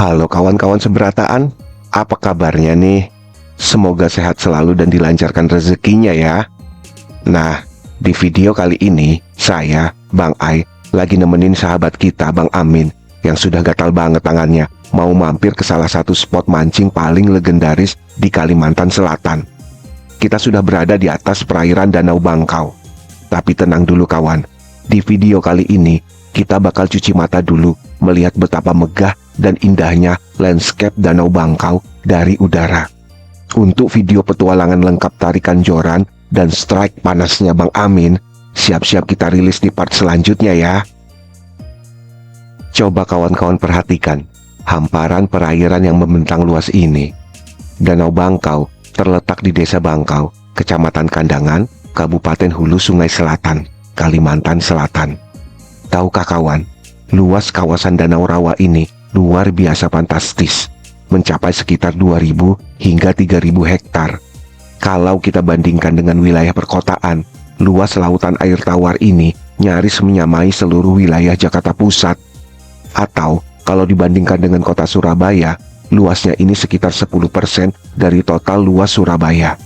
Halo kawan-kawan seberataan, apa kabarnya nih? Semoga sehat selalu dan dilancarkan rezekinya ya. Nah, di video kali ini, saya, Bang Ai, lagi nemenin sahabat kita, Bang Amin, yang sudah gatal banget tangannya, mau mampir ke salah satu spot mancing paling legendaris di Kalimantan Selatan. Kita sudah berada di atas perairan Danau Bangkau. Tapi tenang dulu kawan, di video kali ini, kita bakal cuci mata dulu melihat betapa megah dan indahnya landscape Danau Bangkau dari udara. Untuk video petualangan lengkap tarikan joran dan strike panasnya Bang Amin, siap-siap kita rilis di part selanjutnya ya. Coba kawan-kawan perhatikan hamparan perairan yang membentang luas ini. Danau Bangkau terletak di Desa Bangkau, Kecamatan Kandangan, Kabupaten Hulu Sungai Selatan, Kalimantan Selatan. Tahukah kawan, luas kawasan Danau Rawa ini luar biasa fantastis, mencapai sekitar 2.000 hingga 3.000 hektar. Kalau kita bandingkan dengan wilayah perkotaan, luas lautan air tawar ini nyaris menyamai seluruh wilayah Jakarta Pusat. Atau kalau dibandingkan dengan kota Surabaya, luasnya ini sekitar 10% dari total luas Surabaya.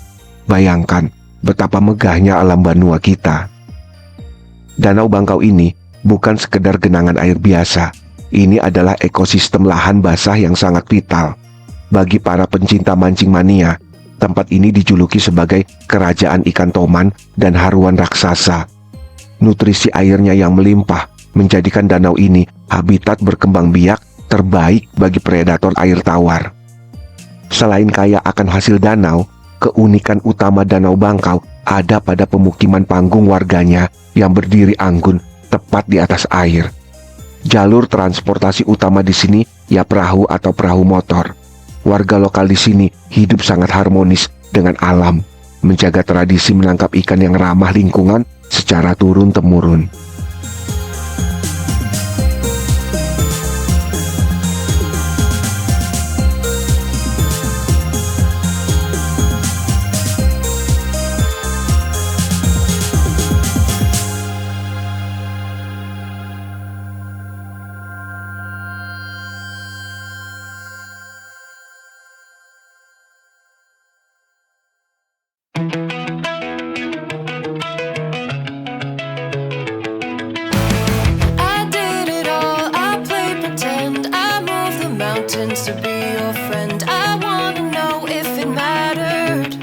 Bayangkan betapa megahnya alam Banua kita. Danau Bangkau ini bukan sekedar genangan air biasa. Ini adalah ekosistem lahan basah yang sangat vital. Bagi para pencinta mancing mania, tempat ini dijuluki sebagai kerajaan ikan toman dan haruan raksasa. Nutrisi airnya yang melimpah menjadikan danau ini habitat berkembang biak terbaik bagi predator air tawar. Selain kaya akan hasil danau, keunikan utama Danau Bangkau ada pada pemukiman panggung warganya yang berdiri anggun tepat di atas air. Jalur transportasi utama di sini ya perahu atau perahu motor. Warga lokal di sini hidup sangat harmonis dengan alam, menjaga tradisi menangkap ikan yang ramah lingkungan secara turun-temurun. To be your friend, I wanna know if it mattered.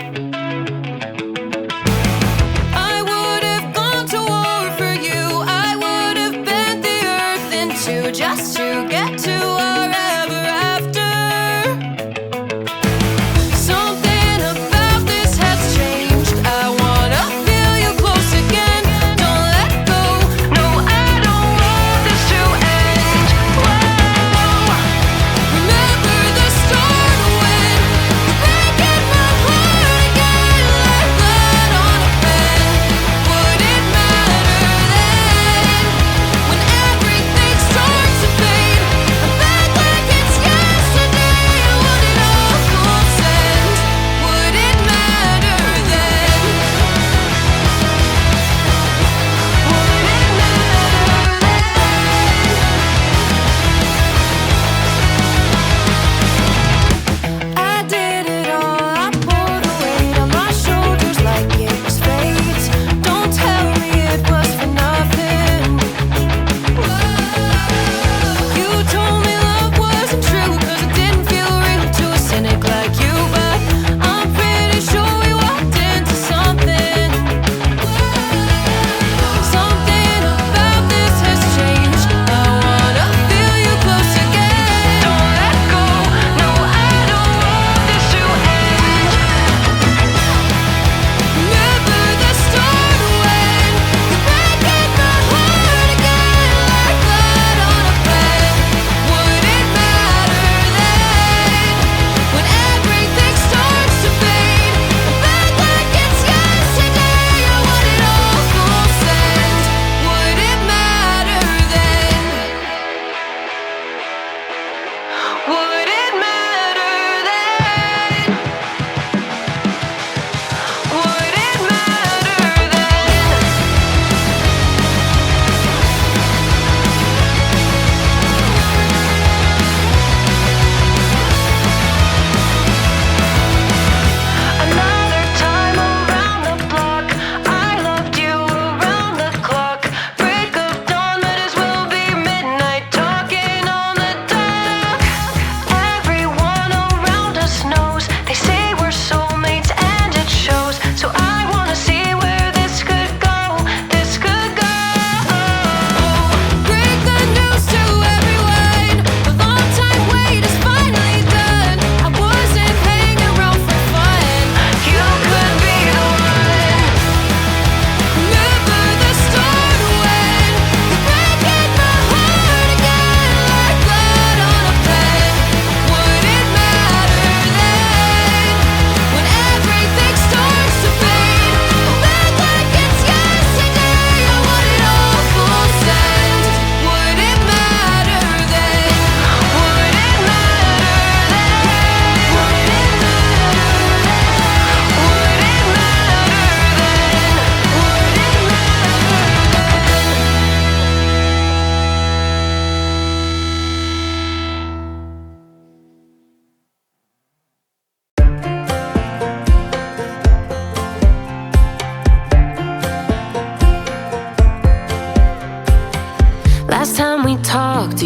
I would have gone to war for you. I would have bent the earth in two just to get to our ever after. Something about this has changed. I wanna feel you close again. Don't let go. No, I don't want this to end. Whoa. Remember the start when you're breaking my heart again, like blood on a pen. Would it matter then when everything starts to fade? I bet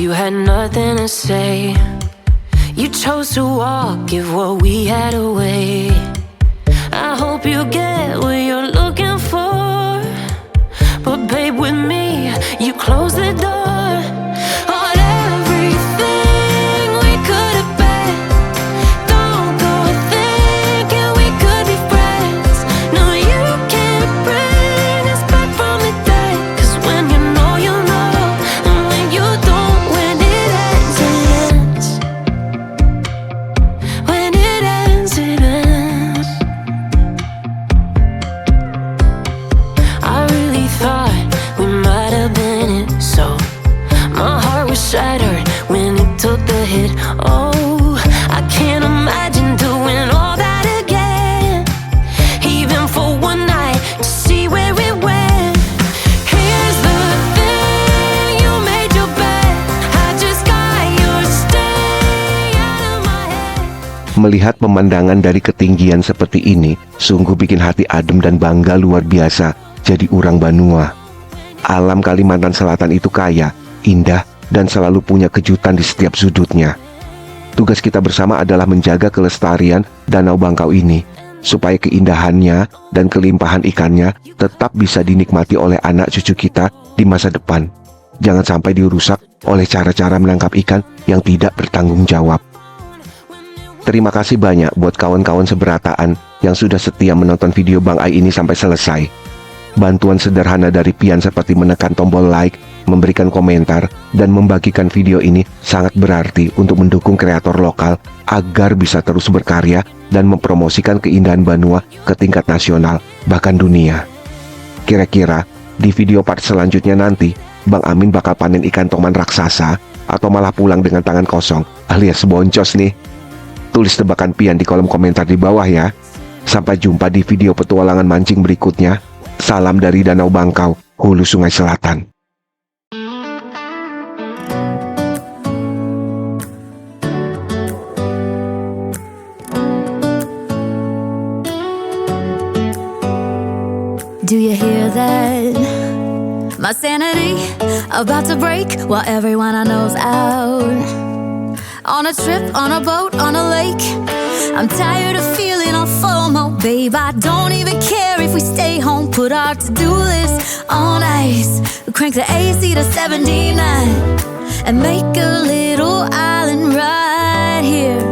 You had nothing to say. You chose to walk, give what we had away. I hope you get what you're looking for, but babe, with me, you close the door on everything we could have been. Don't go thinking we could be friends. No, you can't bring us back from the dead. 'Cause when you know, you know, and when you don't, when it ends, it ends. When it ends, it ends. I really thought we might have been it, so my heart was shattered when it took the hit. Oh, I can't imagine doing all that again, even for one night to see where it went. Here's the thing, you made your bed, I just got your stay out of my head. Melihat pemandangan dari ketinggian seperti ini, sungguh bikin hati adem dan bangga luar biasa jadi orang Banua. Alam Kalimantan Selatan itu kaya, indah, dan selalu punya kejutan di setiap sudutnya. Tugas kita bersama adalah menjaga kelestarian Danau Bangkau ini, supaya keindahannya dan kelimpahan ikannya tetap bisa dinikmati oleh anak cucu kita di masa depan. Jangan sampai dirusak oleh cara-cara menangkap ikan yang tidak bertanggung jawab. Terima kasih banyak buat kawan-kawan seberataan yang sudah setia menonton video Bang Ai ini sampai selesai. Bantuan sederhana dari Pian seperti menekan tombol like, memberikan komentar, dan membagikan video ini sangat berarti untuk mendukung kreator lokal agar bisa terus berkarya dan mempromosikan keindahan Banua ke tingkat nasional, bahkan dunia. Kira-kira di video part selanjutnya nanti, Bang Amin bakal panen ikan toman raksasa atau malah pulang dengan tangan kosong alias boncos nih? Tulis tebakan Pian di kolom komentar di bawah ya. Sampai jumpa di video petualangan mancing berikutnya. Salam dari Danau Bangkau, Hulu Sungai Selatan. Do you hear that? My sanity about to break while everyone I know's out. On a trip, on a boat, on a lake. I'm tired of feeling all FOMO, babe. I don't even care if we stay home. Put our to-do list on ice. Crank the AC to 79 and make a little island right here.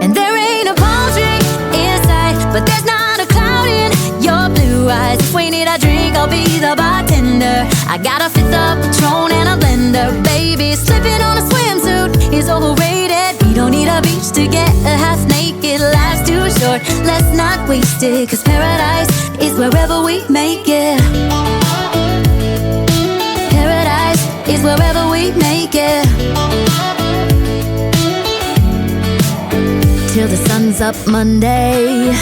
And there ain't a palm tree in sight, but there's not a cloud in your blue eyes. If we need a drink, I'll be the bartender. I got a fifth of Patron and a blender, baby. Slipping on a swimsuit is overrated. We don't need a beach to get half naked. Life's too short, let's not waste it. 'Cause paradise is wherever we make it. Paradise is wherever we make it. Till the sun's up Monday,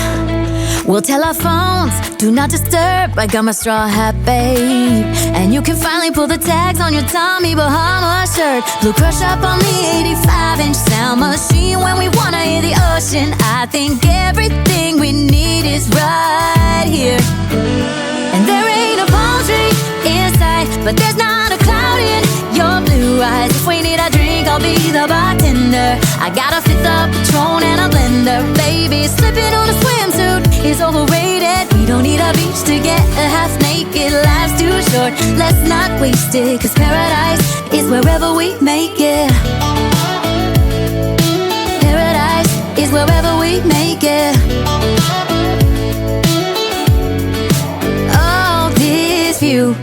we'll tell our phones, do not disturb. I got my straw hat, babe. And you can finally pull the tags on your Tommy Bahama shirt. Blue crush up on the 85-inch sound machine. When we wanna hear the ocean, I think everything we need is right here. And there ain't a palm tree in sight, but there's not a cloud in your blue eyes. If we need a drink, I'll be the bartender. I got a fifth of Patron and a blender, baby. Slipping on a swimsuit is overrated. We don't need a beach to get half naked. Life's too short, let's not waste it. 'Cause paradise is wherever we make it. Paradise is wherever we make it. Oh, this view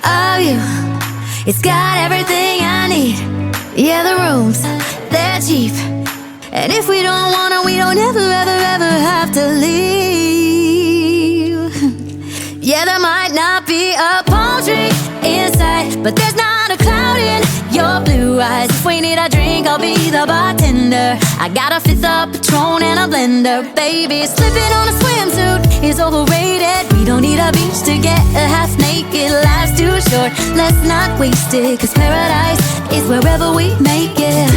of you, it's got everything I need. Yeah, the rooms, they're cheap. And if we don't wanna, we don't ever, ever, ever have to leave. Yeah, there might not be a palm tree in sight, but there's not a cloud in your blue eyes. If we need a drink, I'll be the bartender. I got a fifth of Patron and a blender, baby. Slipping on a swimsuit is overrated. We don't need a beach to get half naked. Life's too short, let's not waste it. 'Cause paradise is wherever we make it.